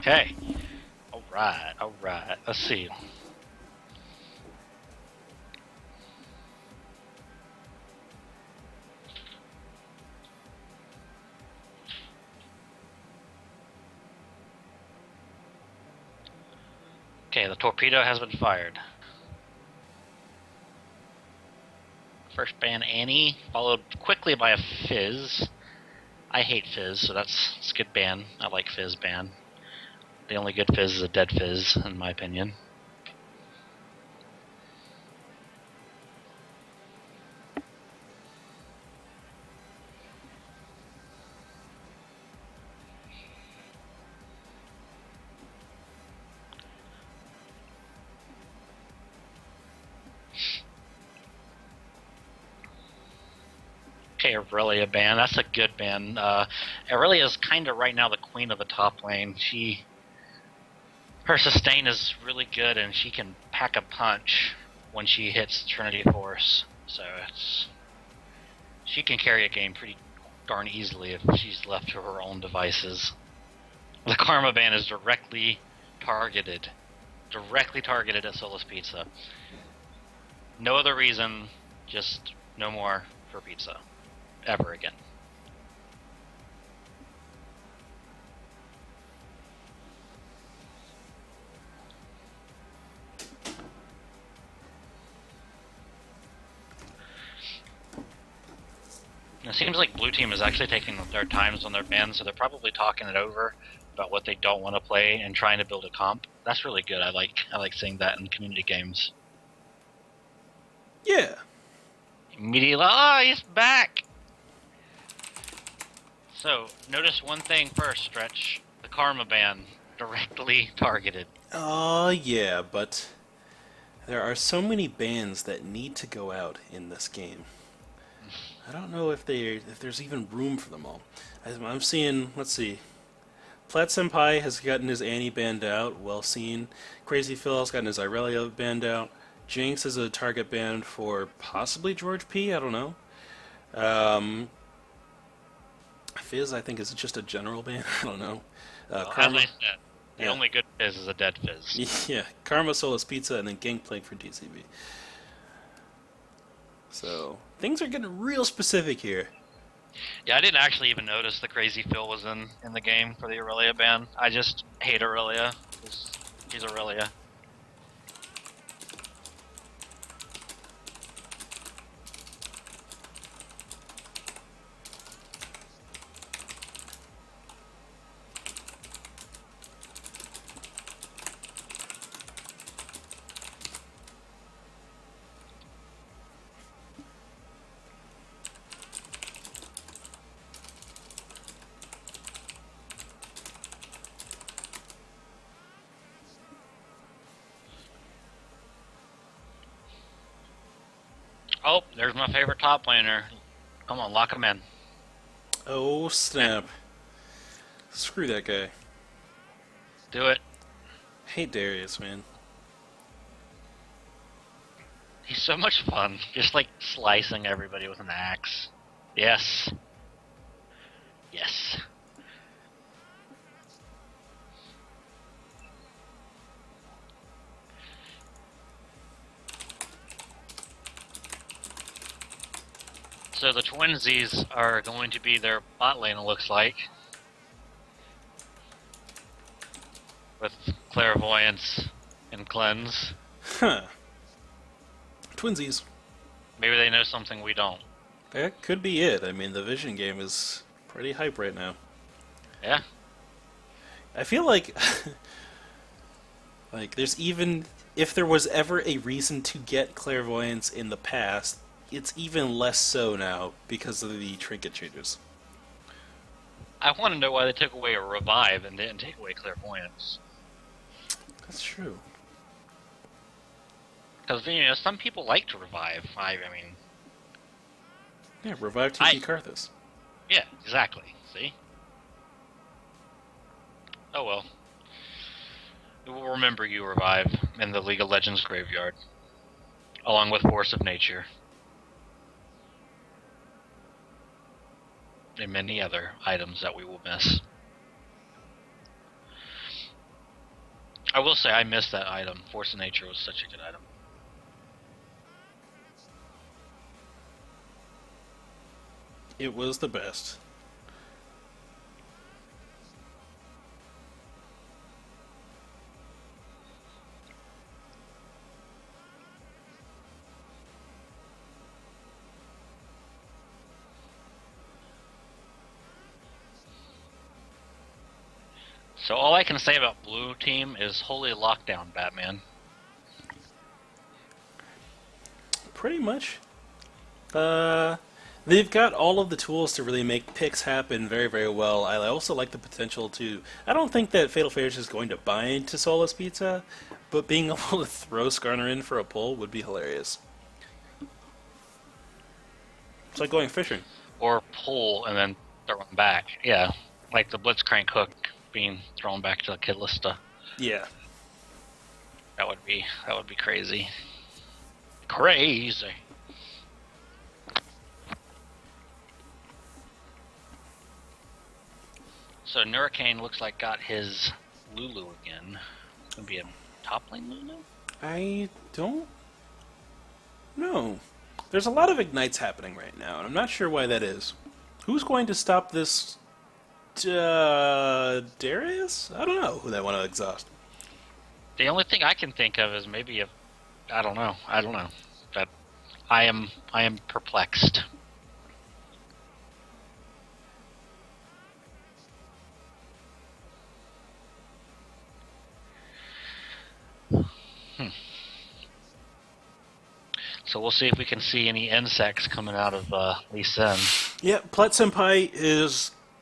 Okay. Alright, alright. Let's see. Okay, the torpedo has been fired. First ban Annie, followed quickly by a Fizz. I hate Fizz, so that's a good ban. I like Fizz ban. The only good Fizz is a dead Fizz, in my opinion. Okay, Aurelia ban. That's a good ban. Aurelia is kind of right now the queen of the top lane. Her sustain is really good, and she can pack a punch when she hits Trinity Force. So she can carry a game pretty darn easily if she's left to her own devices. The Karma ban is directly targeted at Solus Pizza. No other reason, just no more for pizza. Ever again. It seems like Blue Team is actually taking their times on their bans, so they're probably talking it over about what they don't want to play and trying to build a comp. That's really good. I like seeing that in community games. Yeah. Immediately, he's back! So, notice one thing first, Stretch. The Karma ban, directly targeted. Yeah, but there are so many bans that need to go out in this game. I don't know if there's even room for them all. I'm seeing, let's see, Plat Senpai has gotten his Annie banned out, well seen. Crazy Phil has gotten his Irelia banned out. Jinx is a target banned for possibly George P. I don't know. Fizz, I think, is just a general ban. I don't know. Karma, as I said, the only good Fizz is a dead Fizz. Yeah, Karma, Solus Pizza, and then Gangplank for DCB. So, things are getting real specific here. Yeah, I didn't actually even notice the Crazy Phil was in the game for the Aurelia ban. I just hate Aurelia. She's Aurelia. Oh, there's my favorite top laner. Come on, lock him in. Oh, snap. Screw that guy. Do it. Hate Darius, man. He's so much fun. Just like slicing everybody with an axe. Yes. Yes. So the twinsies are going to be their bot lane, it looks like. With Clairvoyance and Cleanse. Huh. Twinsies. Maybe they know something we don't. That could be it. I mean, the Vision game is pretty hype right now. Yeah. I feel like... like, there's even... If there was ever a reason to get Clairvoyance in the past, it's even less so now because of the trinket changes. I want to know why they took away a revive and didn't take away Clairvoyance. That's true. Because, some people like to revive. I mean... Yeah, revive TP Karthus. Yeah, exactly. See? Oh well. We will remember you, Revive, in the League of Legends graveyard. Along with Force of Nature. And many other items that we will miss. I will say I missed that item. Force of Nature was such a good item. It was the best. So all I can say about Blue Team is holy lockdown, Batman. Pretty much. They've got all of the tools to really make picks happen very, very well. I also like the potential to. I don't think that Fatal Fury is going to bind to Solus Pizza, but being able to throw Skarner in for a pull would be hilarious. It's like going fishing. Or pull and then throw him back. Yeah, like the Blitzcrank hook being thrown back to the Kidlista. Yeah. That would be crazy. Crazy. So Nurricane looks like got his Lulu again. It's gonna be a top lane Lulu? I don't know. There's a lot of ignites happening right now, and I'm not sure why that is. Who's going to stop this? Darius? I don't know who they want to exhaust. The only thing I can think of is maybe if I don't know. But I am perplexed. So we'll see if we can see any insects coming out of Lee Sin. Yeah, Plat Senpai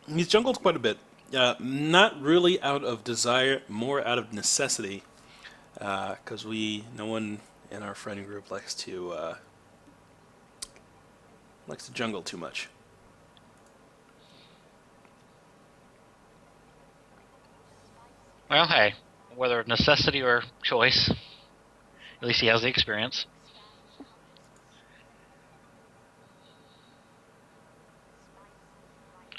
he's jungled quite a bit. Not really out of desire, more out of necessity. Because no one in our friend group likes to jungle too much. Well, hey, whether necessity or choice, at least he has the experience.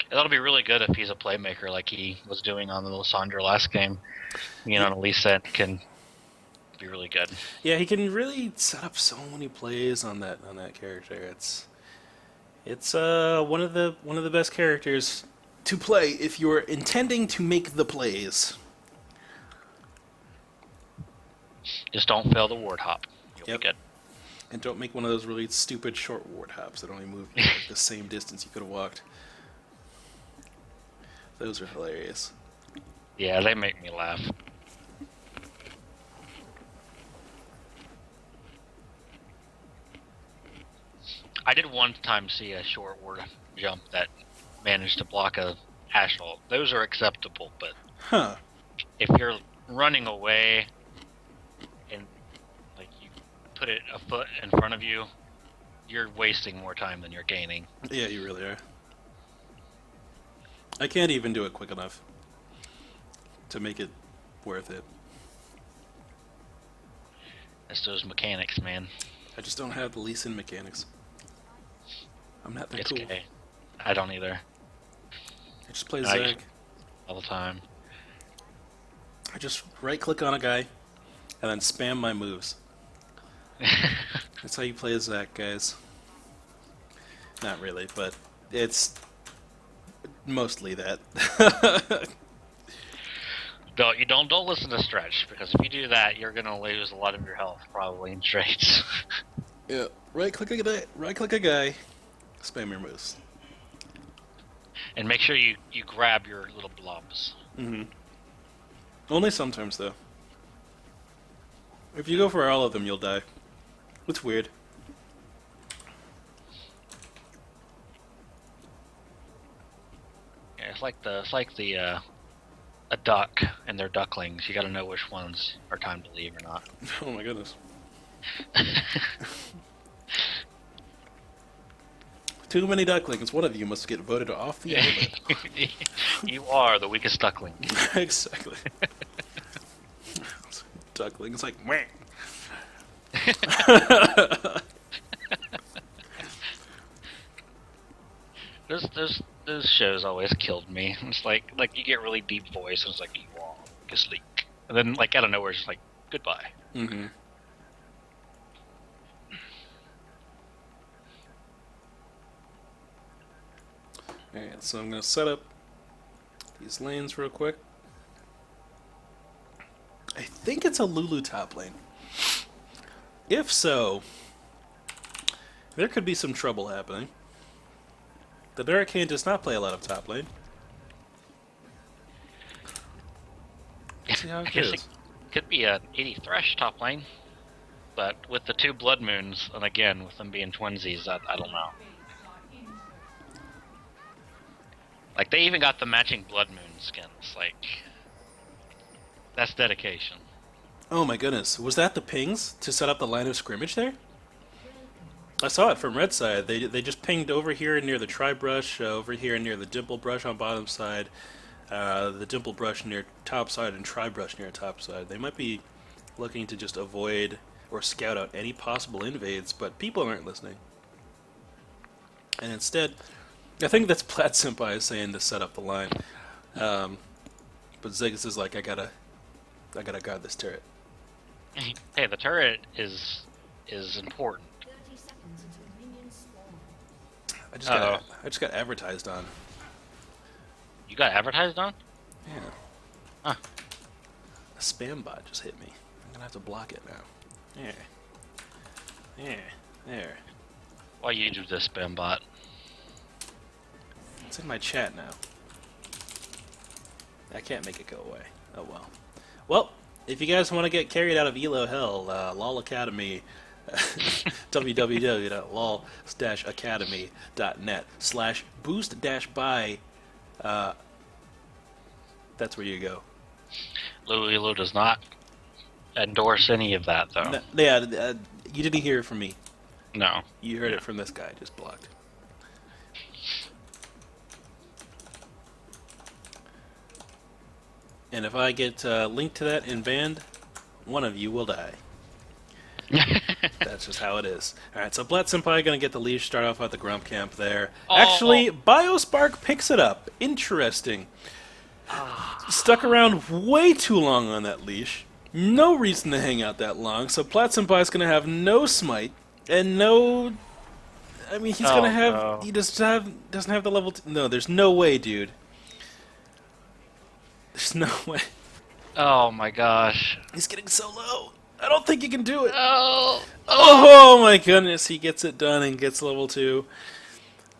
That'll be really good if he's a playmaker like he was doing on the Lysandra last game. On Elisa can be really good. Yeah, he can really set up so many plays on that character. It's one of the best characters to play if you're intending to make the plays. Just don't fail the ward hop. You'll be good. And don't make one of those really stupid short ward hops that only move like the same distance you could have walked. Those are hilarious. Yeah, they make me laugh. I did one time see a short ward jump that managed to block a Ashnell. Those are acceptable, but if you're running away and like you put it a foot in front of you, you're wasting more time than you're gaining. Yeah, you really are. I can't even do it quick enough to make it worth it. It's those mechanics, man. I just don't have the Lee Sin mechanics. I'm not that It's cool. okay. I don't either. I just play Zac all the time. I just right-click on a guy and then spam my moves. That's how you play Zac, guys. Not really, but it's mostly that. Don't listen to Stretch, because if you do that, you're gonna lose a lot of your health probably in trades. Yeah, right-click a guy, spam your moves. And make sure you grab your little blobs. Mm-hmm. Only sometimes, though. If you go for all of them, you'll die. It's weird. Yeah, it's like a duck and their ducklings. You got to know which ones are time to leave or not. Oh my goodness. Too many ducklings. One of you must get voted off the island. You are the weakest duckling. Exactly. Duckling. It's like, meh. Those shows always killed me. It's like you get really deep voice and it's like, you are the weakest link. And then, like, out of nowhere, it's just like, goodbye. Mm-hmm. Alright, so I'm going to set up these lanes real quick. I think it's a Lulu top lane. If so, there could be some trouble happening. The Hurricane does not play a lot of top lane. Let's see how I it guess goes. it could be an 80 Thresh top lane, but with the 2 Blood Moons, and again, with them being twinsies, I don't know. Like, they even got the matching Blood Moon skins. Like, that's dedication. Oh my goodness, was that the pings to set up the line of scrimmage there? I saw it from red side. They just pinged over here near the tri brush, over here near the dimple brush on bottom side, the dimple brush near top side, and tri brush near top side. They might be looking to just avoid or scout out any possible invades, but people aren't listening. And instead, I think that's Plat Senpai saying to set up the line. But Ziggs is like, I gotta guard this turret. Hey, the turret is important. I just got advertised on. You got advertised on? Yeah. Huh. A spam bot just hit me. I'm gonna have to block it now. There. Why you do this, spam bot? It's in my chat now. I can't make it go away. Oh well. Well, if you guys want to get carried out of Elo Hell, LOL Academy, www.lol-academy.net/boost-buy. That's where you go. LowElo does not endorse any of that, though. You didn't hear it from me. No. You heard it from this guy, just blocked. And if I get linked to that and banned, one of you will die. That's just how it is. Alright, so Blatt Senpai gonna get the leash, start off at the Grump Camp there. Oh. Actually, Biospark picks it up. Interesting. Stuck around way too long on that leash. No reason to hang out that long, so Blatt Senpai's gonna have no smite, and no... I mean, he's gonna have... No. He doesn't have the level... No, there's no way, dude. There's no way. Oh my gosh. He's getting so low. I don't think he can do it. Oh. Oh my goodness, he gets it done and gets level 2.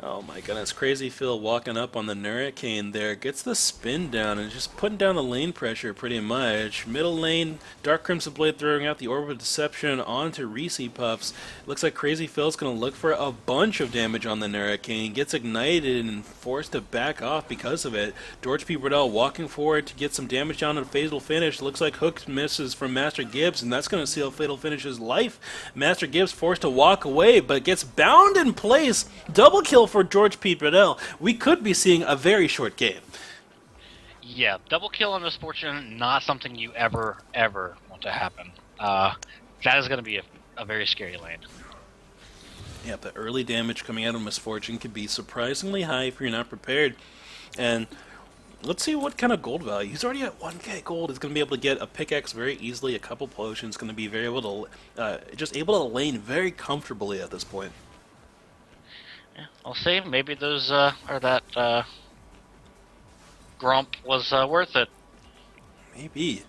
Oh my goodness, Crazy Phil walking up on the Hurricane there, gets the spin down and just putting down the lane pressure pretty much. Middle lane, Dark Crimson Blade throwing out the Orb of Deception onto Reese Puffs. Looks like Crazy Phil's going to look for a bunch of damage on the Hurricane, gets ignited and forced to back off because of it. George P. Burdell walking forward to get some damage down and Fatal Finish. Looks like Hook misses from Master Gibbs, and that's going to seal Fatal Finish's life. Master Gibbs forced to walk away, but gets bound in place. Double kill for George P. Burdell. We could be seeing a very short game. Yeah, double kill on Misfortune, not something you ever want to happen. That is going to be a very scary lane. Yeah, the early damage coming out of Misfortune could be surprisingly high if you're not prepared. And let's see what kind of gold value. He's already at 1k gold. He's going to be able to get a pickaxe very easily, a couple potions. Going to be very able to, just able to lane very comfortably at this point. Yeah, I'll see. Maybe those, or that, Grump was, worth it. Maybe.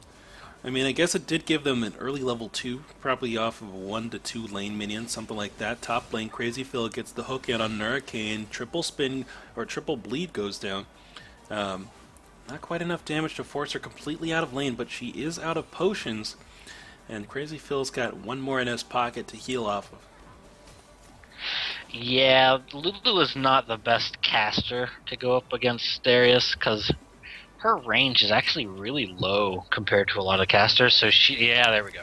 I mean, I guess it did give them an early level 2, probably off of 1 to 2 lane minions, something like that. Top lane, Crazy Phil gets the hook in on Hurricane. Triple spin, or triple bleed goes down. Not quite enough damage to force her completely out of lane, but she is out of potions. And Crazy Phil's got one more in his pocket to heal off of. Yeah, Lulu is not the best caster to go up against Darius, because her range is actually really low compared to a lot of casters, so yeah, there we go.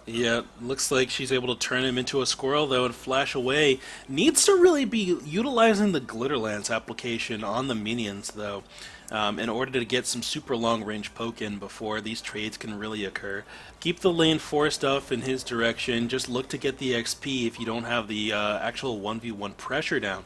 Yeah, looks like she's able to turn him into a squirrel, though, and flash away. Needs to really be utilizing the Glitter Lance application on the minions, though, in order to get some super long-range poke in before these trades can really occur. Keep the lane forced off in his direction. Just look to get the XP if you don't have the actual 1v1 pressure down.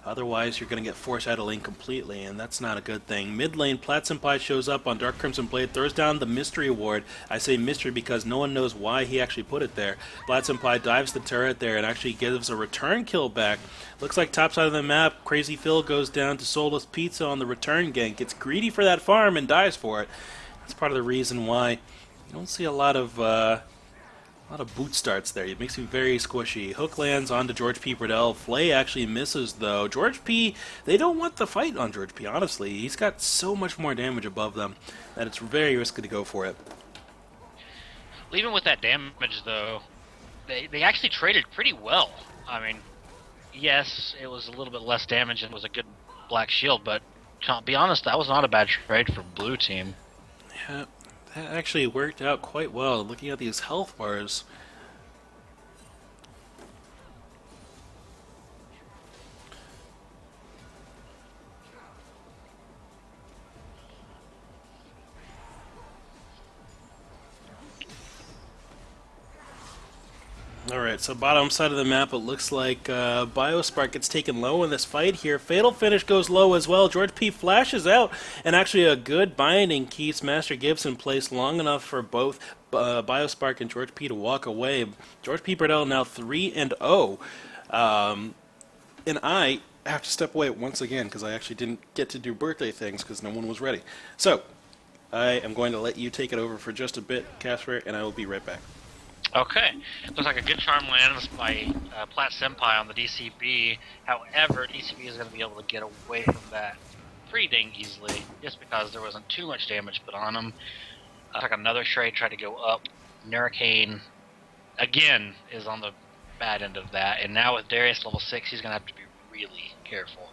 Otherwise, you're going to get forced out of lane completely, and that's not a good thing. Mid lane, Plat Senpai shows up on Dark Crimson Blade, throws down the mystery ward. I say mystery because no one knows why he actually put it there. Plat Senpai dives the turret there and actually gives a return kill back. Looks like top side of the map, Crazy Phil goes down to Soulless Pizza on the return gank. Gets greedy for that farm and dies for it. That's part of the reason why you don't see a lot of boot starts there. It makes me very squishy. Hook lands onto George P. Burdell. Flay actually misses, though. George P., they don't want the fight on George P., honestly. He's got so much more damage above them that it's very risky to go for it. Even with that damage, though, they actually traded pretty well. I mean, yes, it was a little bit less damage and it was a good black shield, but to be honest, that was not a bad trade for blue team. Yeah, that actually worked out quite well. Looking at these health bars, alright, so bottom side of the map, it looks like Biospark gets taken low in this fight here. Fatal Finish goes low as well. George P. flashes out, and actually a good binding keeps Master Gibbs in place long enough for both Biospark and George P. to walk away. George P. Burdell now 3-0. And I have to step away once again because I actually didn't get to do birthday things because no one was ready. So, I am going to let you take it over for just a bit, Casper, and I will be right back. Okay. Looks like a good charm lands by Plat Senpai on the DCB. However, DCB is going to be able to get away from that pretty dang easily, just because there wasn't too much damage put on him. Looks like another trade tried to go up. Narracane, again, is on the bad end of that. And now with Darius level 6, he's going to have to be really careful.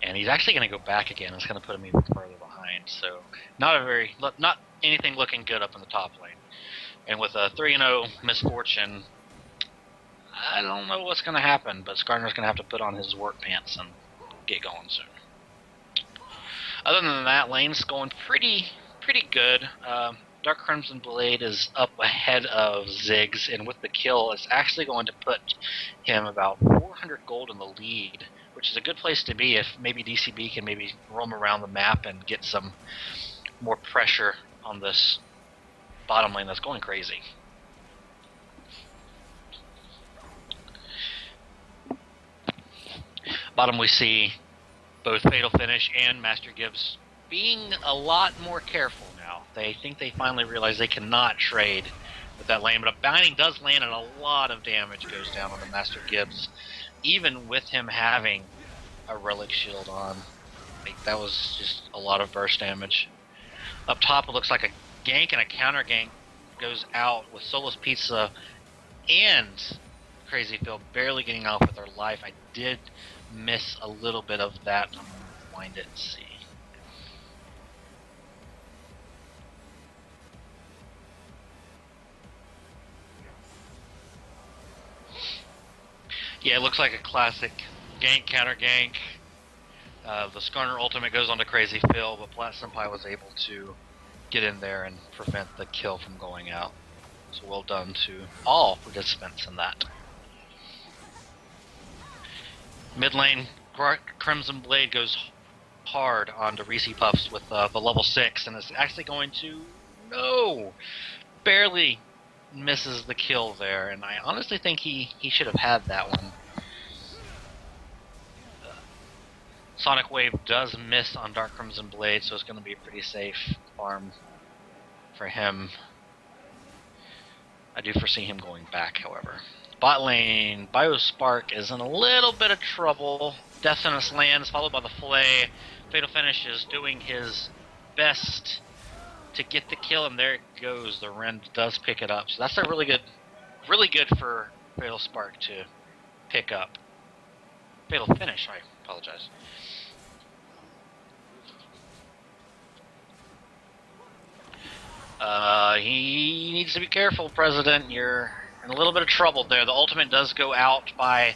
And he's actually going to go back again. It's going to put him even further behind. So, not anything looking good up in the top lane. And with a 3-0 misfortune, I don't know what's going to happen, but Skarner's going to have to put on his work pants and get going soon. Other than that, lane's going pretty good. Dark Crimson Blade is up ahead of Ziggs, and with the kill, it's actually going to put him about 400 gold in the lead, which is a good place to be if maybe DCB can maybe roam around the map and get some more pressure on this bottom lane that's going crazy. Bottom we see both Fatal Finish and Master Gibbs being a lot more careful now. They think they finally realize they cannot trade with that lane, but a binding does land and a lot of damage goes down on the Master Gibbs, even with him having a relic shield on. Like, that was just a lot of burst damage. Up top it looks like a gank and a counter gank goes out with Soulless Pizza and Crazy Phil barely getting off with their life. I did miss a little bit of that. I'm going to find it and see. Yeah, it looks like a classic gank, counter gank. The Skarner ultimate goes on to Crazy Phil, but Plat Senpai was able to get in there and prevent the kill from going out. So well done to all participants in that. Mid lane, Crimson Blade goes hard onto Reese Puffs with the level 6, and is actually going to, barely misses the kill there, and I honestly think he should have had that one. Sonic Wave does miss on Dark Crimson Blade, so it's going to be a pretty safe farm for him. I do foresee him going back, however. Bot lane, Biospark is in a little bit of trouble. Death Sentence lands, followed by the Flay. Fatal Finish is doing his best to get the kill, and there it goes. The Rend does pick it up. So that's a really good for Fatal Spark to pick up. Fatal Finish, I apologize. He needs to be careful, President. You're in a little bit of trouble there. The ultimate does go out by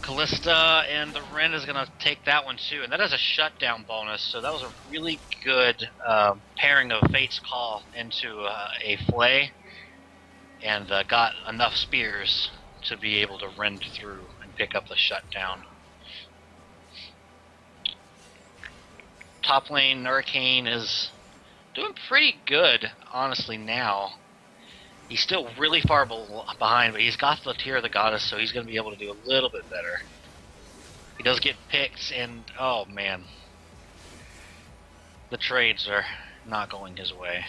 Callista, and the Ren is going to take that one too. And that has a shutdown bonus, so that was a really good pairing of Fate's Call into a Flay, and got enough spears to be able to rend through and pick up the shutdown. top lane, Hurricane is doing pretty good, honestly, now. He's still really far behind, but he's got the Tear of the Goddess, so he's going to be able to do a little bit better. He does get picked, and oh man, the trades are not going his way.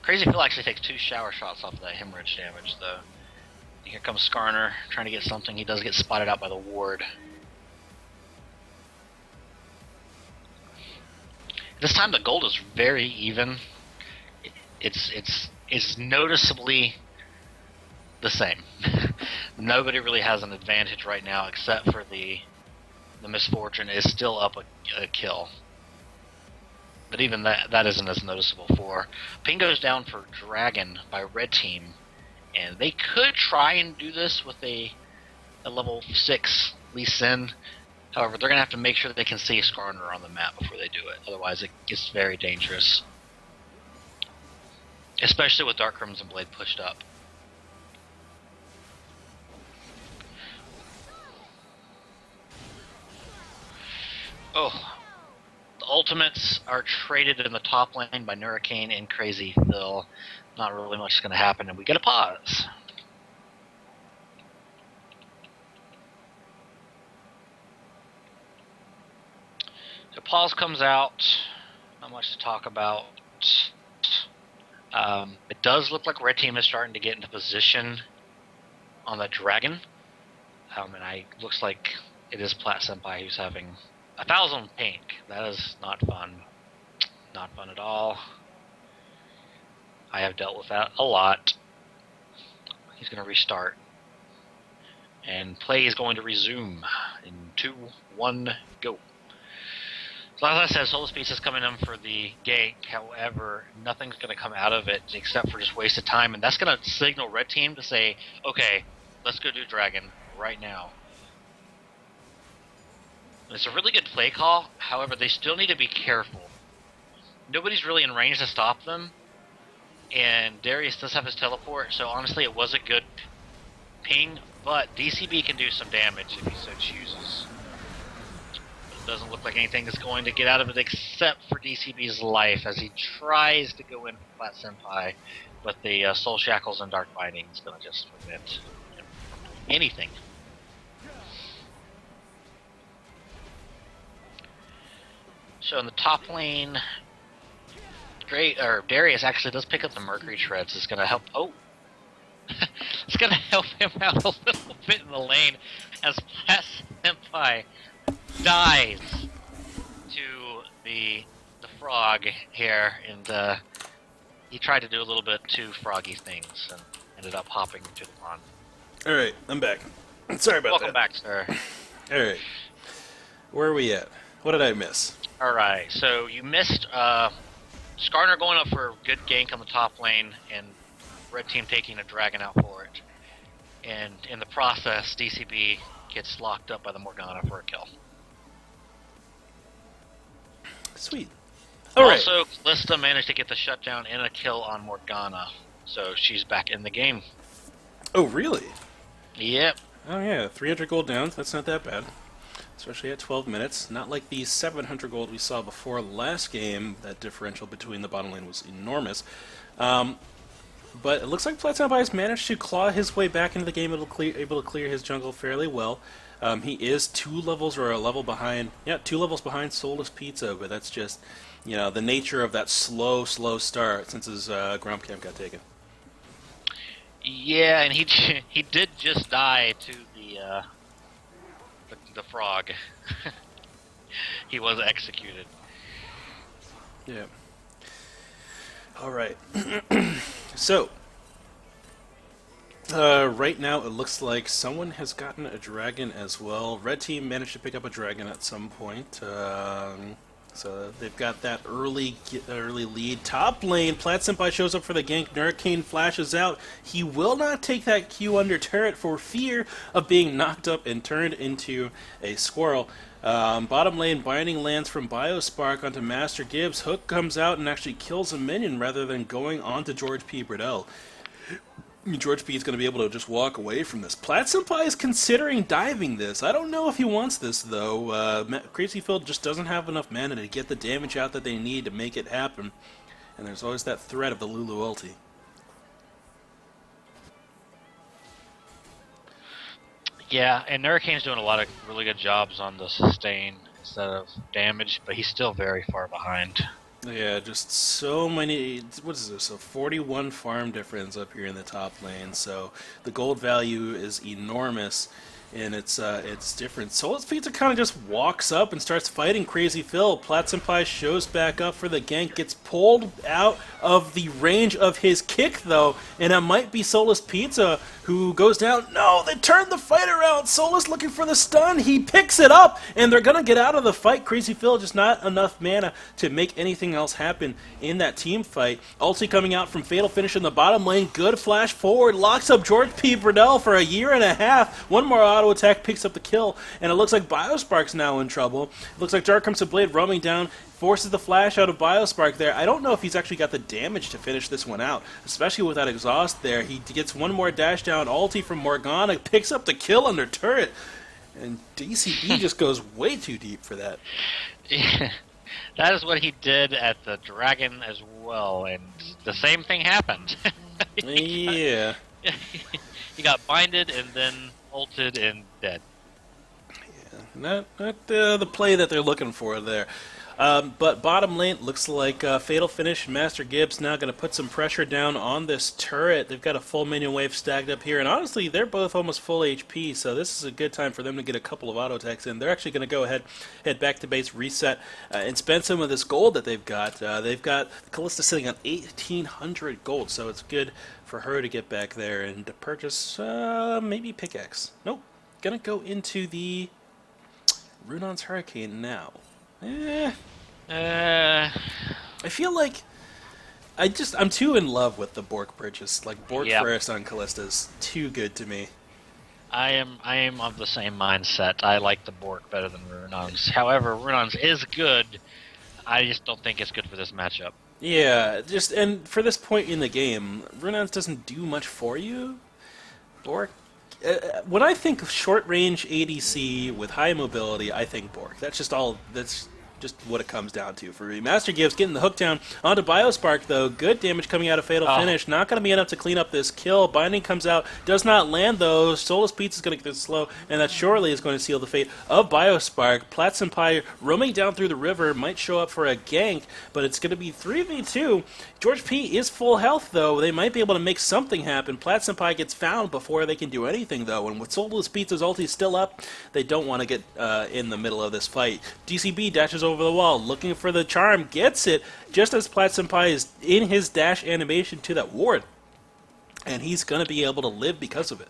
Crazy Phil actually takes 2 shower shots off of that hemorrhage damage, though. Here comes Skarner trying to get something. He does get spotted out by the ward. This time the gold is very even. It's noticeably the same. Nobody really has an advantage right now except for the Misfortune is still up a kill. But even that isn't as noticeable for. Ping goes down for Dragon by red team, and they could try and do this with a level 6 Lee Sin. However, they're going to have to make sure that they can see Skarner on the map before they do it. Otherwise, it gets very dangerous. Especially with Dark Crimson Blade pushed up. Oh. The ultimates are traded in the top lane by Hurricane and Crazy Phil. Not really much is going to happen, and we get a pause. So pause comes out. Not much to talk about. It does look like red team is starting to get into position on the dragon. And it looks like it is Plat Senpai who's having 1,000 pink. That is not fun. Not fun at all. I have dealt with that a lot. He's going to restart. And play is going to resume in 2, 1, go. So as I said, Soul Speeds is coming in for the gank. However, nothing's going to come out of it except for just wasted time. And that's going to signal red team to say, okay, let's go do Dragon right now. It's a really good play call. However, they still need to be careful. Nobody's really in range to stop them. And Darius does have his teleport, so honestly it was a good ping. But DCB can do some damage if he so chooses. It doesn't look like anything is going to get out of it except for DCB's life as he tries to go in for Plat Senpai. But the Soul Shackles and Dark Binding is going to just prevent him from doing anything. So in the top lane, Darius actually does pick up the Mercury Treads. It's going to help. Oh, it's going to help him out a little bit in the lane as Plat Senpai dies to the frog here, and he tried to do a little bit too froggy things and ended up hopping into the pond. All right, I'm back. Sorry about Welcome that. back, sir. All right, where are we at? What did I miss? All right, so you missed Skarner going up for a good gank on the top lane, and red team taking a dragon out for it. And in the process, DCB gets locked up by the Morgana for a kill. Sweet. All right. Also, Callista managed to get the shutdown and a kill on Morgana, so she's back in the game. Oh, really? Yep. Oh, yeah. 300 gold down. That's not that bad. Especially at 12 minutes. Not like the 700 gold we saw before last game. That differential between the bottom lane was enormous. But it looks like Plat Senpai has managed to claw his way back into the game, able to clear his jungle fairly well. He is 2 levels or a level behind. Yeah, 2 levels behind Soulless Pizza, but that's just, the nature of that slow start since his Gromp camp got taken. Yeah, and he did just die to the frog. He was executed. Yeah. All right. So, right now it looks like someone has gotten a dragon as well. Red team managed to pick up a dragon at some point. So they've got that early lead. Top lane, Plat Senpai shows up for the gank. Hurricane flashes out. He will not take that Q under turret for fear of being knocked up and turned into a squirrel. Bottom lane, Binding lands from Biospark onto Master Gibbs. Hook comes out and actually kills a minion rather than going onto George P. Burdell. George P is going to be able to just walk away from this. Platt Senpai is considering diving this. I don't know if he wants this, though. Crazy Phil just doesn't have enough mana to get the damage out that they need to make it happen. And there's always that threat of the Lulu ulti. Yeah, and Hurricane's doing a lot of really good jobs on the sustain instead of damage, but he's still very far behind. Yeah, just so many. What is this? A 41 farm difference up here in the top lane. So the gold value is enormous, and it's different. Soulless Pizza kind of just walks up and starts fighting Crazy Phil. Platt Senpai shows back up for the gank, gets pulled out of the range of his kick though, and it might be Soulless Pizza who goes down. No, they turned the fight around. Soulless looking for the stun. He picks it up, and they're gonna get out of the fight. Crazy Phil just not enough mana to make anything else happen in that team fight. Ulti coming out from Fatal Finish in the bottom lane. Good flash forward, locks up George P. Burdell for a year and a half. One more auto attack picks up the kill, and it looks like Biospark's now in trouble. It looks like Dark Crimson Blade roaming down, forces the flash out of Biospark there. I don't know if he's actually got the damage to finish this one out, especially with that exhaust there. He gets one more dash down ulti from Morgana, picks up the kill under turret, and DCB just goes way too deep for that. Yeah, that is what he did at the Dragon as well, and the same thing happened. Yeah. He got binded and then ulted and dead. Yeah, not the play that they're looking for there. But bottom lane looks like Fatal Finish. Master Gibbs now going to put some pressure down on this turret. They've got a full minion wave stacked up here, and honestly, they're both almost full HP, so this is a good time for them to get a couple of auto attacks in. They're actually going to go ahead, head back to base, reset, and spend some of this gold that they've got. They've got Callista sitting on 1,800 gold, so it's good for her to get back there and to purchase maybe pickaxe. Nope, gonna go into the Runon's Hurricane now. I feel like I'm too in love with the Bork purchase. Like Bork first on Callista is too good to me. I am of the same mindset. I like the Bork better than Runon's. However, Runon's is good. I just don't think it's good for this matchup. Yeah, and for this point in the game, Runon's doesn't do much for you. Bork. When I think of short-range ADC with high mobility, I think Bork. That's just just what it comes down to for me. Master Gibbs getting the hook down onto Biospark, though. Good damage coming out of Fatal Finish. Not going to be enough to clean up this kill. Binding comes out. Does not land, though. Soulless Pizza is going to get this slow, and that surely is going to seal the fate of Biospark. Platt Senpai roaming down through the river. Might show up for a gank, but it's going to be 3v2. George P is full health, though. They might be able to make something happen. Platt Senpai gets found before they can do anything, though. And with Soulless Pizza's ulti still up, they don't want to get in the middle of this fight. DCB dashes over the wall, looking for the charm, gets it, just as Platt Senpai is in his dash animation to that ward. And he's going to be able to live because of it.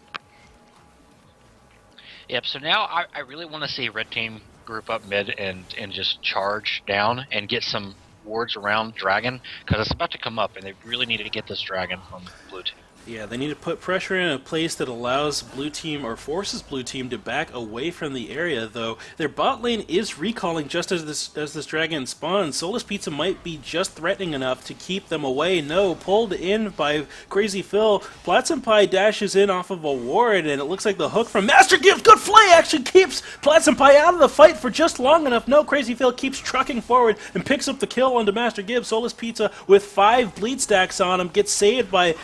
Yep, so now I really want to see Red Team group up mid and just charge down and get some wards around Dragon, because it's about to come up, and they really need to get this Dragon from Blue Team. Yeah, they need to put pressure in a place that allows Blue Team or forces Blue Team to back away from the area, though. Their bot lane is recalling just as this dragon spawns. Soulless Pizza might be just threatening enough to keep them away. No, pulled in by Crazy Phil. Platt Senpai dashes in off of a ward, and it looks like the hook from Master Gibbs, good play, actually keeps Platt Senpai out of the fight for just long enough. No, Crazy Phil keeps trucking forward and picks up the kill onto Master Gibbs. Soulless Pizza with 5 bleed stacks on him gets saved by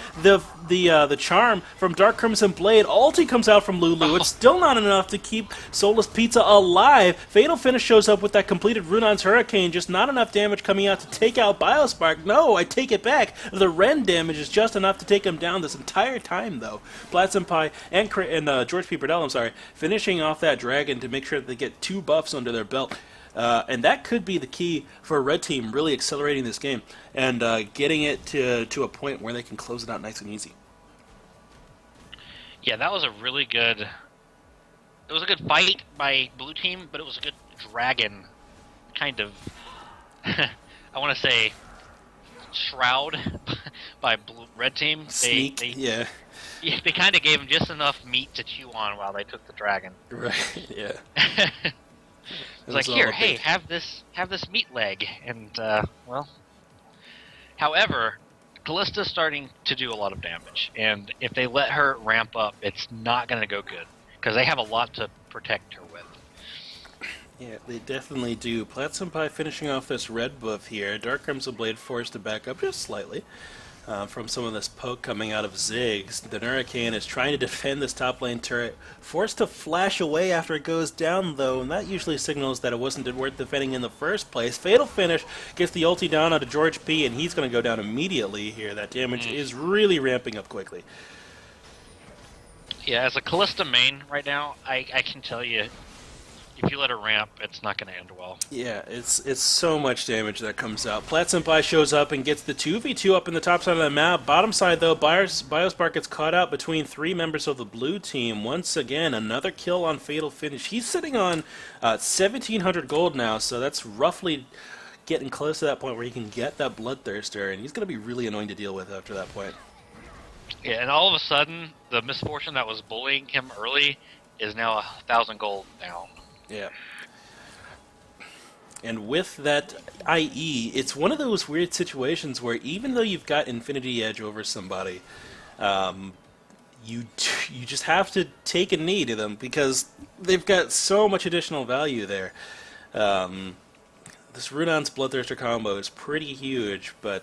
the charm from Dark Crimson Blade. Ulti comes out from Lulu. It's still not enough to keep Soulless Pizza alive. Fatal Finish shows up with that completed Runon's Hurricane. Just not enough damage coming out to take out Biospark. No, I take it back. The Ren damage is just enough to take him down this entire time, though. Platt Senpai and George P. Burdell, finishing off that dragon to make sure that they get 2 buffs under their belt. And that could be the key for Red Team really accelerating this game and getting it to a point where they can close it out nice and easy. Yeah, that was a really good... It was a good fight by Blue Team, but it was a good Dragon kind of... I want to say shroud by Red Team. Sneak, yeah. Yeah, they kind of gave him just enough meat to chew on while they took the Dragon. Right, yeah. It's like, here, hey, have this meat leg, and well. However, Callista's starting to do a lot of damage, and if they let her ramp up, it's not going to go good because they have a lot to protect her with. Yeah, they definitely do. Plat Senpai finishing off this red buff here. Dark Crimson Blade forced to back up just slightly from some of this poke coming out of Ziggs. The Hurricane is trying to defend this top lane turret, forced to flash away after it goes down, though, and that usually signals that it wasn't worth defending in the first place. Fatal Finish gets the ulti down onto George P, and he's going to go down immediately here. That damage is really ramping up quickly. Yeah, as a Callista main right now, I can tell you, if you let her ramp, it's not going to end well. Yeah, it's so much damage that comes out. Plat Senpai shows up and gets the 2v2 up in the top side of the map. Bottom side, though, Biospark gets caught out between 3 members of the blue team. Once again, another kill on Fatal Finish. He's sitting on 1,700 gold now, so that's roughly getting close to that point where he can get that Bloodthirster, and he's going to be really annoying to deal with after that point. Yeah, and all of a sudden, the misfortune that was bullying him early is now 1,000 gold down. Yeah. And with that IE, it's one of those weird situations where even though you've got Infinity Edge over somebody, you just have to take a knee to them because they've got so much additional value there. This Runon's Bloodthirster combo is pretty huge, but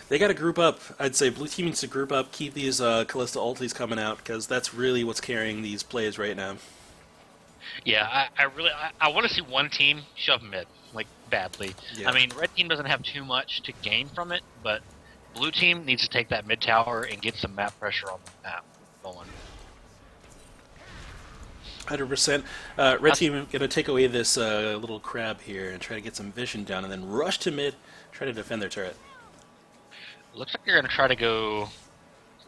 they got to group up. I'd say blue team needs to group up, keep these Callista ultis coming out, because that's really what's carrying these plays right now. Yeah, I want to see one team shove mid, like, badly. Yeah. I mean, red team doesn't have too much to gain from it, but blue team needs to take that mid tower and get some map pressure on the map going. 100%. Red team going to take away this little crab here and try to get some vision down, and then rush to mid, try to defend their turret. Looks like they're going to try to go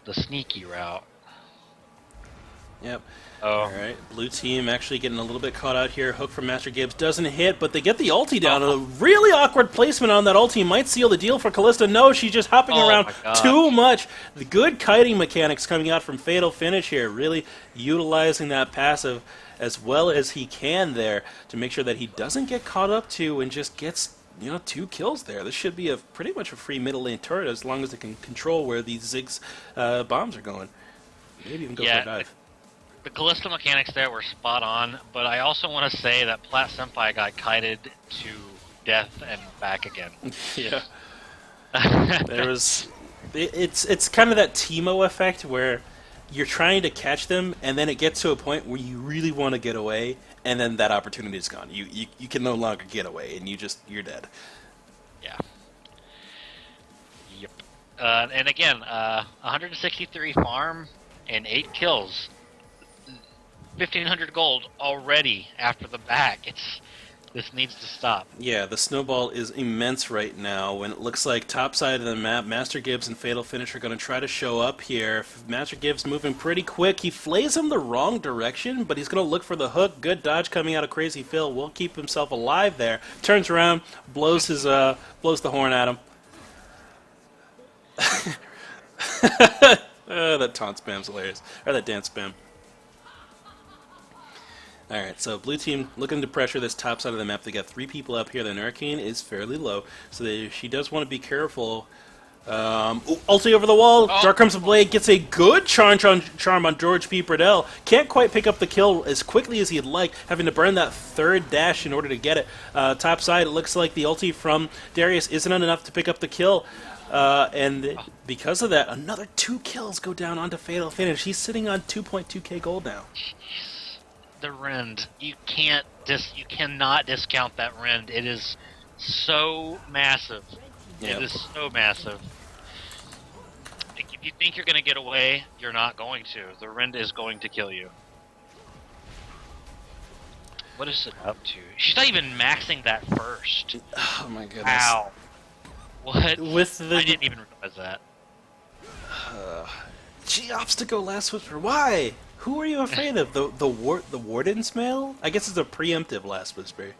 the sneaky route. Yep. Oh. Alright, blue team actually getting a little bit caught out here. Hook from Master Gibbs doesn't hit, but they get the ulti down. A really awkward placement on that ulti might seal the deal for Callista. No, she's just hopping around too much. The good kiting mechanics coming out from Fatal Finish here, really utilizing that passive as well as he can there to make sure that he doesn't get caught up to and just gets 2 kills there. This should be pretty much a free middle lane turret as long as it can control where these Ziggs bombs are going. Maybe even go for a dive. The Callista mechanics there were spot on, but I also want to say that Plat Senpai got kited to death and back again. Yeah. There was... It's kind of that Teemo effect where you're trying to catch them, and then it gets to a point where you really want to get away, and then that opportunity is gone. You can no longer get away, and you're dead. Yeah. Yep. And again, 163 farm and 8 kills. 1,500 gold already after the back. This needs to stop. Yeah, the snowball is immense right now when it looks like top side of the map, Master Gibbs and Fatal Finish are going to try to show up here. Master Gibbs moving pretty quick. He flays him the wrong direction, but he's going to look for the hook. Good dodge coming out of Crazy Phil. Will keep himself alive there. Turns around, blows the horn at him. That taunt spam's hilarious. Or that dance spam. Alright, so blue team looking to pressure this top side of the map. They got 3 people up here. The Hurricane is fairly low, so she does want to be careful. Ulti over the wall. Oh. Dark Crimson Blade gets a good charm on George P. Bradell. Can't quite pick up the kill as quickly as he'd like, having to burn that 3rd dash in order to get it. Top side, it looks like the ulti from Darius isn't enough to pick up the kill. And because of that, another 2 kills go down onto Fatal Finish. He's sitting on 2.2k gold now. The rend, you cannot discount that rend. It is so massive. Yep. It is so massive. If you think you're going to get away, you're not going to. The rend is going to kill you. What is it up to? She's not even maxing that first. Oh my goodness. Wow. What? I didn't even realize that. She opts to go Last Whisper. Why? Who are you afraid of? The Warden's Mail? I guess it's a preemptive Last Whisper.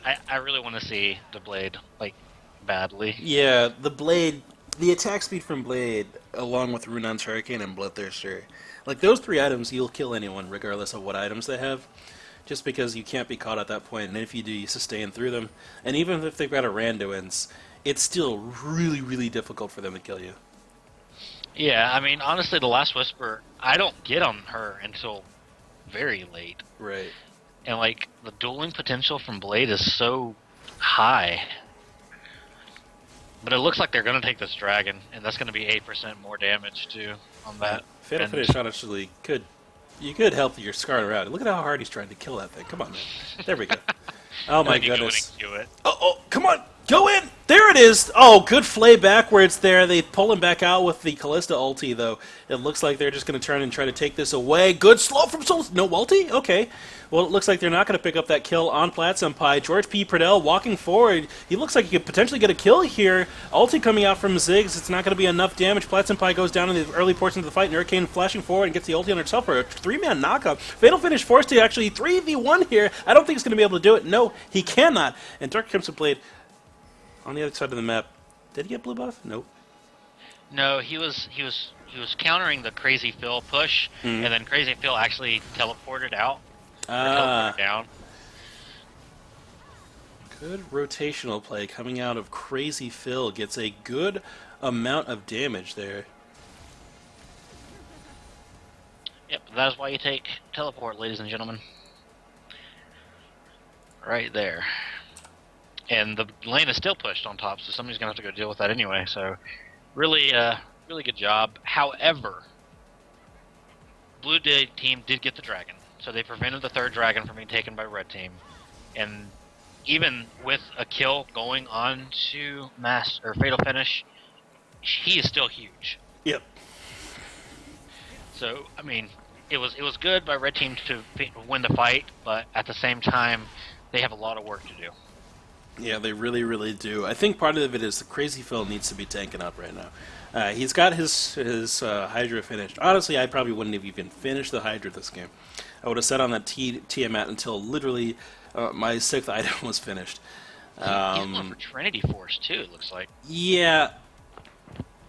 I really want to see the Blade, like, badly. Yeah, the Blade, the attack speed from Blade, along with Runon's Hurricane and Bloodthirster. Like, those 3 items, you'll kill anyone, regardless of what items they have. Just because you can't be caught at that point, and if you do, you sustain through them. And even if they've got a Randuin's, it's still really, really difficult for them to kill you. Yeah, I mean, honestly, the Last Whisper, I don't get on her until very late. Right. And, like, the dueling potential from Blade is so high. But it looks like they're going to take this dragon, and that's going to be 8% more damage, too, on that. Fatal Finish, honestly, you could help your Skarner out. Look at how hard he's trying to kill that thing. Come on, man. There we go. Oh, my goodness. Oh, come on. Go in! There it is! Oh, good flay backwards there. They pull him back out with the Callista ulti, though. It looks like they're just going to turn and try to take this away. Good slow from Soul. No ulti? Okay. Well, it looks like they're not going to pick up that kill on Plat Senpai. George P. Pradell walking forward. He looks like he could potentially get a kill here. Ulti coming out from Ziggs. It's not going to be enough damage. Plat Senpai goes down in the early portion of the fight, and Hurricane flashing forward and gets the ulti on herself for a 3-man knockup. Fatal Finish forced to actually 3v1 here. I don't think he's going to be able to do it. No, he cannot. And Dark Crimson Blade on the other side of the map. Did he get blue buff? Nope. No, he was countering the Crazy Phil push, and then Crazy Phil actually teleported out. Teleported down. Good rotational play coming out of Crazy Phil. Gets a good amount of damage there. Yep, that's why you take teleport, ladies and gentlemen. Right there. And the lane is still pushed on top, so somebody's going to have to go deal with that anyway. So, really good job. However, Blue Team did get the dragon, so they prevented the third dragon from being taken by Red Team. And even with a kill going on to Fatal Finish, he is still huge. Yep. So, I mean, it was good by Red Team to win the fight, but at the same time, they have a lot of work to do. Yeah, they really, really do. I think part of it is the Crazy Phil needs to be tanking up right now. He's got his Hydra finished. Honestly, I probably wouldn't have even finished the Hydra this game. I would have sat on that Tiamat until literally my 6th item was finished. He's going for Trinity Force, too, it looks like. Yeah,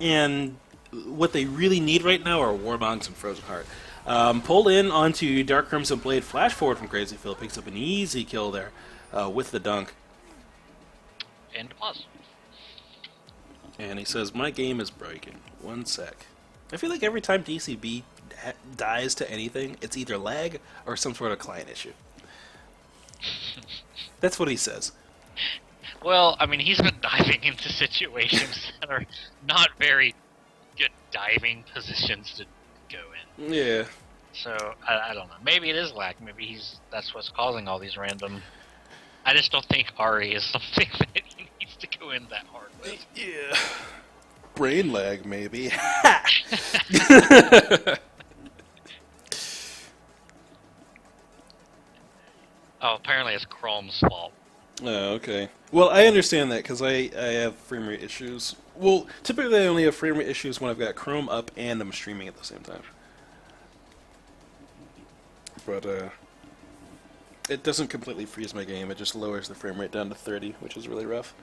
and what they really need right now are Warmonks and Frozen Heart. Pulled in onto Dark Crimson Blade, flash forward from Crazy Phil, picks up an easy kill there with the dunk. And pause. And he says, my game is breaking. 1 sec. I feel like every time DCB dies to anything, it's either lag or some sort of client issue. That's what he says. Well, I mean, he's been diving into situations that are not very good diving positions to go in. Yeah. So, I don't know. Maybe it is lag. Maybe that's what's causing all these random... I just don't think Ari is something that he needs to go in that hard with. Yeah. Brain lag, maybe. Oh, apparently it's Chrome's fault. Oh, okay. Well, I understand that because I have frame rate issues. Well, typically I only have frame rate issues when I've got Chrome up and I'm streaming at the same time. But, it doesn't completely freeze my game. It just lowers the frame rate down to 30, which is really rough.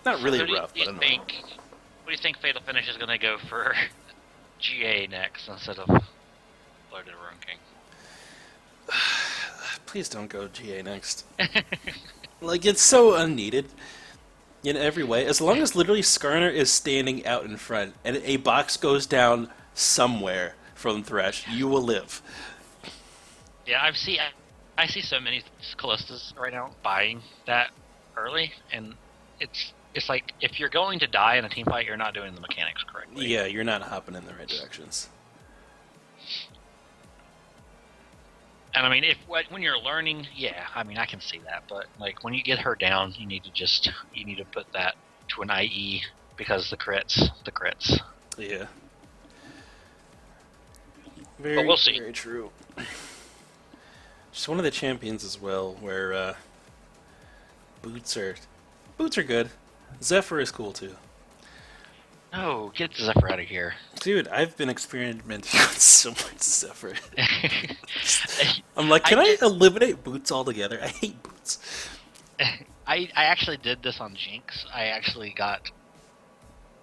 Not really rough, but what do you think Fatal Finish is going to go for GA next instead of loaded ranking? Please don't go GA next. Like, it's so unneeded in every way. As long as literally Skarner is standing out in front and a box goes down somewhere from Thresh, you will live. Yeah, I see so many Callistas right now buying that early, and it's like, if you're going to die in a team fight, you're not doing the mechanics correctly. Yeah, you're not hopping in the right directions. And I mean, when you're learning, yeah, I mean, I can see that, but like when you get her down, you need to put that to an IE because the crits. Yeah. But we'll see. Very true. Just one of the champions as well, where boots are good. Zephyr is cool too. No, get Zephyr out of here. Dude, I've been experimenting with so much Zephyr. I'm like, can I eliminate boots altogether? I hate boots. I actually did this on Jinx. I actually got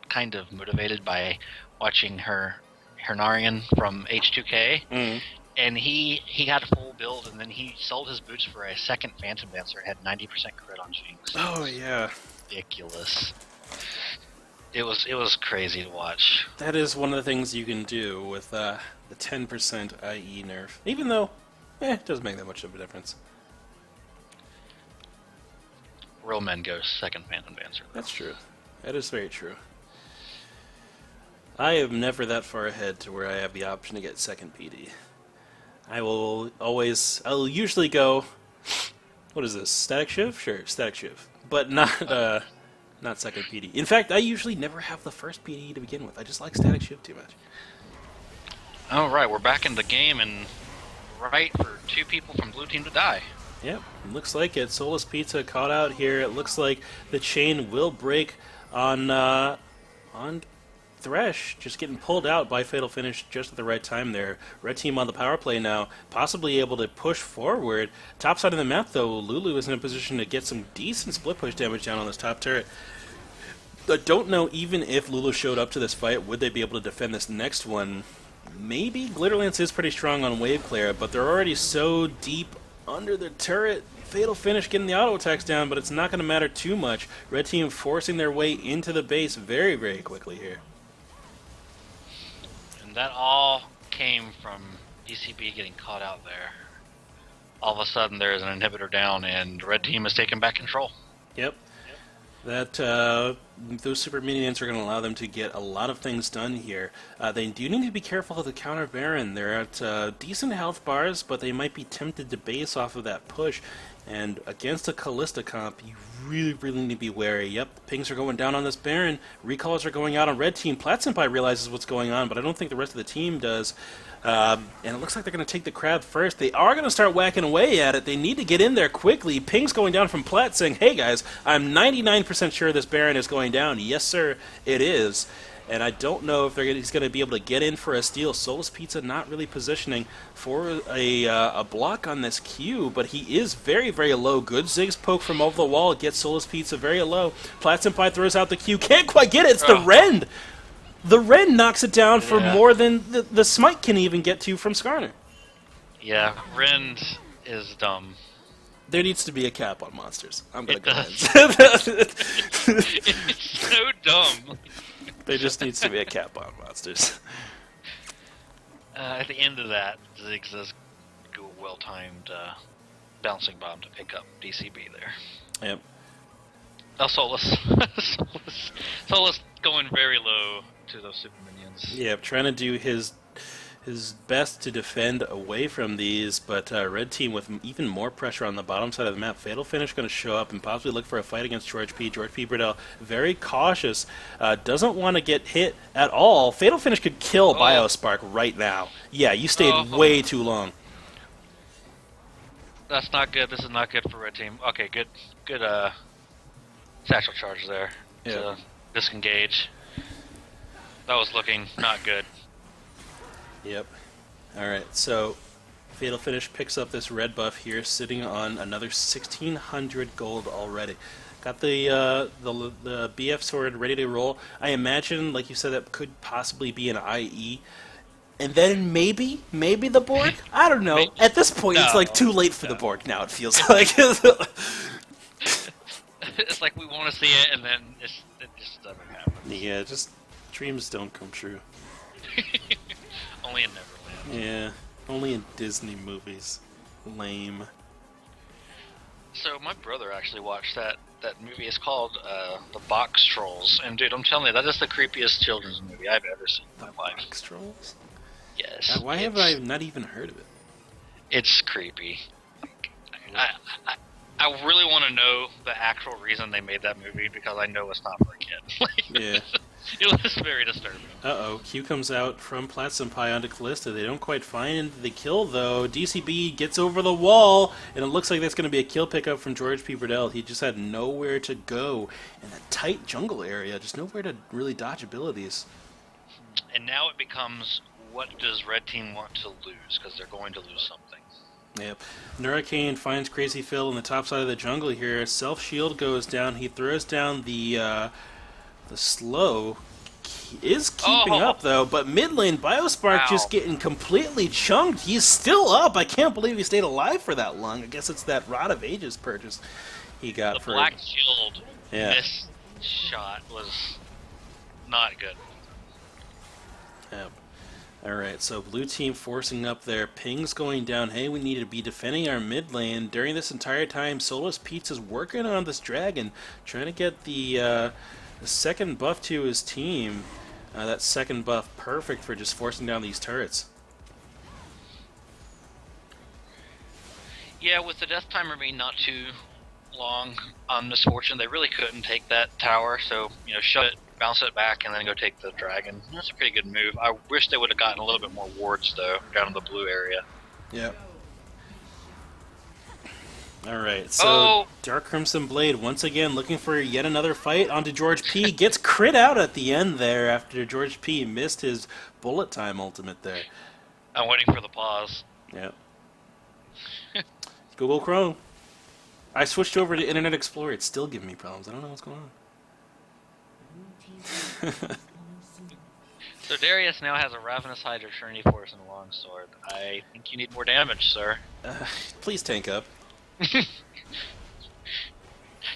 kind of motivated by watching Hernarian from H2K. And he got a full build, and then he sold his boots for a second Phantom Dancer. It had 90% crit on Jinx. Oh, yeah. ridiculous. It was crazy to watch. That is one of the things you can do with the 10% IE nerf. Even though, it doesn't make that much of a difference. Real men go second Phantom Dancer. That's true. That is very true. I am never that far ahead to where I have the option to get second PD. I'll usually go, what is this, Static Shiv? Sure, Static Shiv. But not second PD. In fact, I usually never have the first PD to begin with. I just like Static Shiv too much. All right, we're back in the game, and right for 2 people from blue team to die. Yep, looks like it. Soulless Pizza caught out here. It looks like the chain will break on Thresh, just getting pulled out by Fatal Finish just at the right time there. Red team on the power play now, possibly able to push forward. Top side of the map, though, Lulu is in a position to get some decent split push damage down on this top turret. I don't know even if Lulu showed up to this fight, would they be able to defend this next one? Maybe. Glitterlance is pretty strong on wave clear, but they're already so deep under the turret. Fatal Finish getting the auto attacks down, but it's not going to matter too much. Red team forcing their way into the base very, very quickly here. And that all came from DCB getting caught out there. All of a sudden, there is an inhibitor down, and red team has taken back control. Yep. That those super minions are going to allow them to get a lot of things done here. They do need to be careful of the counter Baron. They're at decent health bars, but they might be tempted to base off of that push. And against a Callista comp, you really, really need to be wary. Yep, pings are going down on this Baron. Recalls are going out on red team. Plat Senpai realizes what's going on, but I don't think the rest of the team does. And it looks like they're going to take the crab first. They are going to start whacking away at it. They need to get in there quickly. Ping's going down from Plat saying, hey guys, I'm 99% sure this Baron is going down. Yes sir, it is. And I don't know if he's going to be able to get in for a steal. Soulless Pizza not really positioning for a block on this Q, but he is very, very low. Good Ziggs poke from over the wall. Gets Soulless Pizza very low. Plat Senpai throws out the Q. Can't quite get it. It's the Rend. The Rend knocks it down for more than the Smite can even get to from Skarner. Yeah, Rend is dumb. There needs to be a cap on monsters. I'm going to go ahead. It's so dumb. There just needs to be a cap on monsters. At the end of that, Ziggs does go well-timed bouncing bomb to pick up DCB there. Yep. Oh, Soulless. Soulless going very low to those super minions. Yep, trying to do his best to defend away from these, but red team with even more pressure on the bottom side of the map. Fatal Finish going to show up and possibly look for a fight against George P. George P. Burdell, very cautious, doesn't want to get hit at all. Fatal Finish could kill Biospark right now. Yeah, you stayed way too long. That's not good. This is not good for red team. Okay, good satchel charge there to disengage. That was looking not good. Yep. Alright, so Fatal Finish picks up this red buff here, sitting on another 1,600 gold already. Got the BF sword ready to roll. I imagine, like you said, that could possibly be an IE. And then maybe the Borg? I don't know. At this point, it's like too late for the Borg now, it feels like. It's like we want to see it, and then it just doesn't happen. Yeah, just dreams don't come true. Only in Neverland. Yeah, only in Disney movies. Lame. So my brother actually watched that movie. It's called The Box Trolls, and dude, I'm telling you, that is the creepiest children's movie I've ever seen in my life. Box Trolls? Yes. Why have I not even heard of it? It's creepy. I really want to know the actual reason they made that movie, because I know it's not for a kid. Yeah. It was very disturbing. Uh-oh, Q comes out from Plat Senpai onto Callista. They don't quite find the kill, though. DCB gets over the wall, and it looks like that's going to be a kill pickup from George P. Burdell. He just had nowhere to go in a tight jungle area, just nowhere to really dodge abilities. And now it becomes, what does Red Team want to lose? Because they're going to lose something. Yep. Nurricane finds Crazy Phil on the top side of the jungle here. Self-shield goes down. He throws down the slow. Is keeping up, though, but mid lane, Biospark just getting completely chunked. He's still up. I can't believe he stayed alive for that long. I guess it's that Rod of Ages purchase he got the Black Shield Yeah. This shot was not good. Yep. Alright, so blue team forcing up there. Ping's going down. Hey, we need to be defending our mid lane. During this entire time, Solus Pizza's working on this dragon, trying to get the second buff to his team. That second buff perfect for just forcing down these turrets. Yeah, with the death timer being not too long on Misfortune, they really couldn't take that tower, so, shut it, bounce it back, and then go take the dragon. That's a pretty good move. I wish they would have gotten a little bit more wards, though, down in the blue area. Yep. Alright, so Dark Crimson Blade once again looking for yet another fight onto George P. Gets crit out at the end there after George P. missed his bullet time ultimate there. I'm waiting for the pause. Yep. Google Chrome. I switched over to Internet Explorer. It's still giving me problems. I don't know what's going on. So Darius now has a Ravenous Hydra, Trinity Force, and a Longsword. I think you need more damage, sir. Please tank up.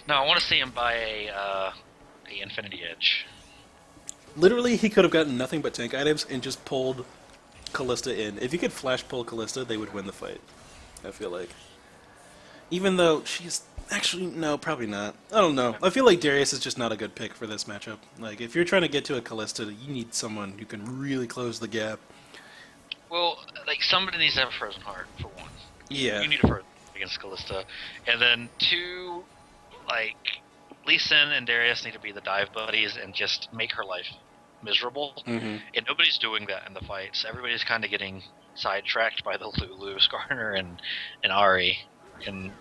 No, I want to see him buy a Infinity Edge. Literally, he could have gotten nothing but tank items and just pulled Callista in. If you could flash pull Callista, they would win the fight. I feel like. Even though she's... Actually, no, probably not. I don't know. I feel like Darius is just not a good pick for this matchup. Like, if you're trying to get to a Callista, you need someone who can really close the gap. Well, like, somebody needs to have a Frozen Heart, for one. Yeah. You need a Frozen against Callista. And then, two, like, Lee Sin and Darius need to be the dive buddies and just make her life miserable. Mm-hmm. And nobody's doing that in the fights. Everybody's kind of getting sidetracked by the Lulu, Skarner, and Ari. And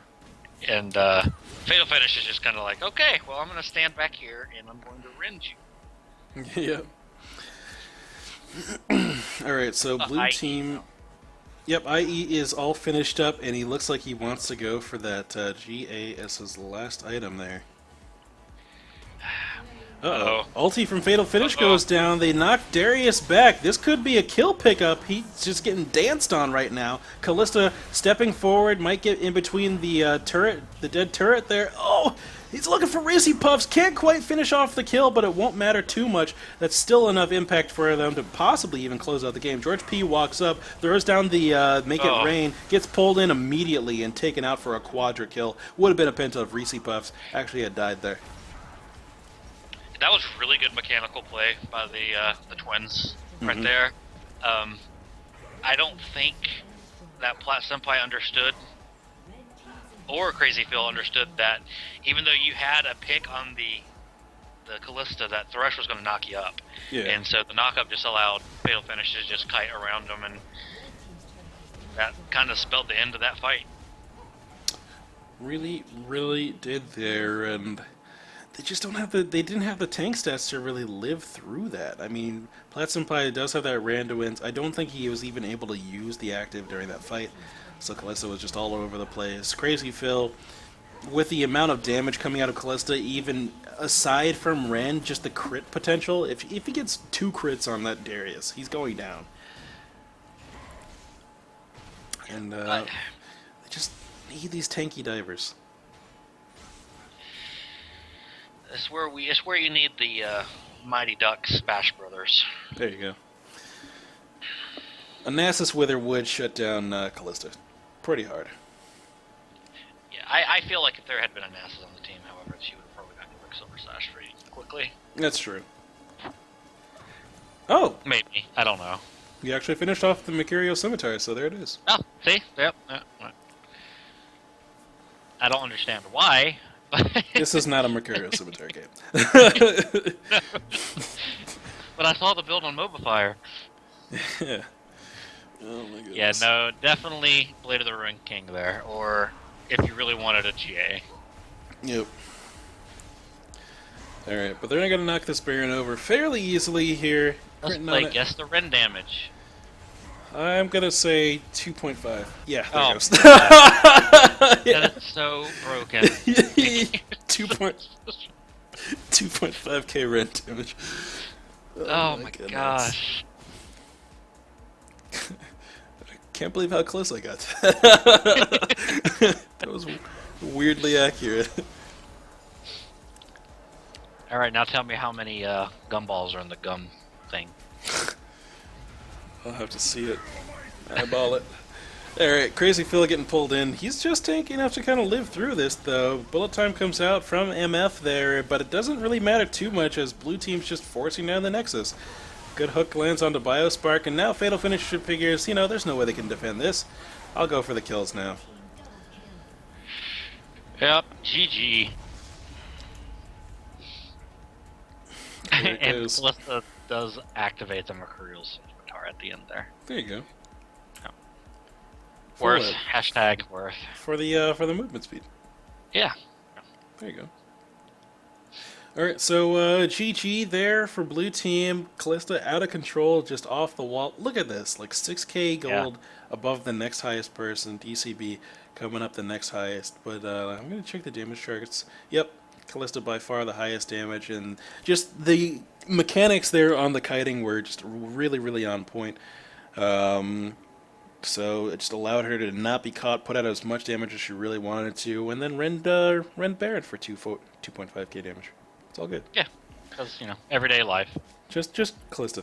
Fatal Finish is just kind of like, okay, well, I'm going to stand back here and I'm going to rend you. Yep. Alright, so blue team... Yep, IE is all finished up, and he looks like he wants to go for that GA as his last item there. Uh-oh. Ulti from Fatal Finish goes down. They knock Darius back. This could be a kill pickup. He's just getting danced on right now. Callista stepping forward, might get in between the turret, the dead turret there. Oh, he's looking for Reese Puffs. Can't quite finish off the kill, but it won't matter too much. That's still enough impact for them to possibly even close out the game. George P. walks up, throws down the Make It Rain, gets pulled in immediately and taken out for a quadra kill. Would have been a penta of Reese Puffs. Actually had died there. That was really good mechanical play by the twins right there. I don't think that Plat Senpai understood, or Crazy Phil understood, that even though you had a pick on the Callista, that Thresh was going to knock you up. Yeah. And so the knock-up just allowed Fatal Finish to just kite around them, and that kind of spelled the end of that fight. Really, really did there, and... They just don't have they didn't have the tank stats to really live through that. I mean, Plat Senpai does have that rando wins. I don't think he was even able to use the active during that fight. So Callista was just all over the place. Crazy Phil, with the amount of damage coming out of Callista, even aside from Ren, just the crit potential, if he gets 2 crits on that Darius, he's going down. And they just need these tanky divers. It's where you need the Mighty Ducks Bash Brothers. There you go. A Nasus Wither would shut down Callista pretty hard. Yeah, I feel like if there had been a Nasus on the team, however, she would have probably gotten Quicksilver Sash pretty quickly. That's true. Oh! Maybe. I don't know. You actually finished off the Mercurio Scimitar, so there it is. Oh, see? Yep. I don't understand why. This is not a Mercurio Scimitar game. No. But I saw the build on Mobifier. Yeah. Oh my goodness. Yeah, no, definitely Blade of the Ruined King there, or if you really wanted a GA. Yep. Alright, but they're not going to knock this Baron over fairly easily here. Let's play guess the Ren damage. I'm going to say 2.5. Yeah, there it goes. That is so broken. 2.5k rent damage. Oh my gosh. I can't believe how close I got to that. That was weirdly accurate. All right, now tell me how many gumballs are in the gum thing. I'll have to see it. Eyeball it. Alright, Crazy Phil getting pulled in. He's just tanky enough to kind of live through this, though. Bullet time comes out from MF there, but it doesn't really matter too much as Blue Team's just forcing down the Nexus. Good hook lands onto Biospark, and now Fatal Finish figures, there's no way they can defend this. I'll go for the kills now. Yep, GG. There it And goes. Calista does activate the Mercurial Scimitar at the end there. There you go. Yep. For Worth. what? Hashtag worth. For the movement speed. Yeah. There you go. Alright, so GG there for Blue Team. Callista out of control, just off the wall. Look at this, like 6k gold above the next highest person. DCB coming up the next highest. But I'm going to check the damage targets. Yep, Callista by far the highest damage. And just the mechanics there on the kiting were just really, really on point. So it just allowed her to not be caught, put out as much damage as she really wanted to, and then rend Baron for 2.5k damage. It's all good. Yeah. Because, everyday life. Just Callista.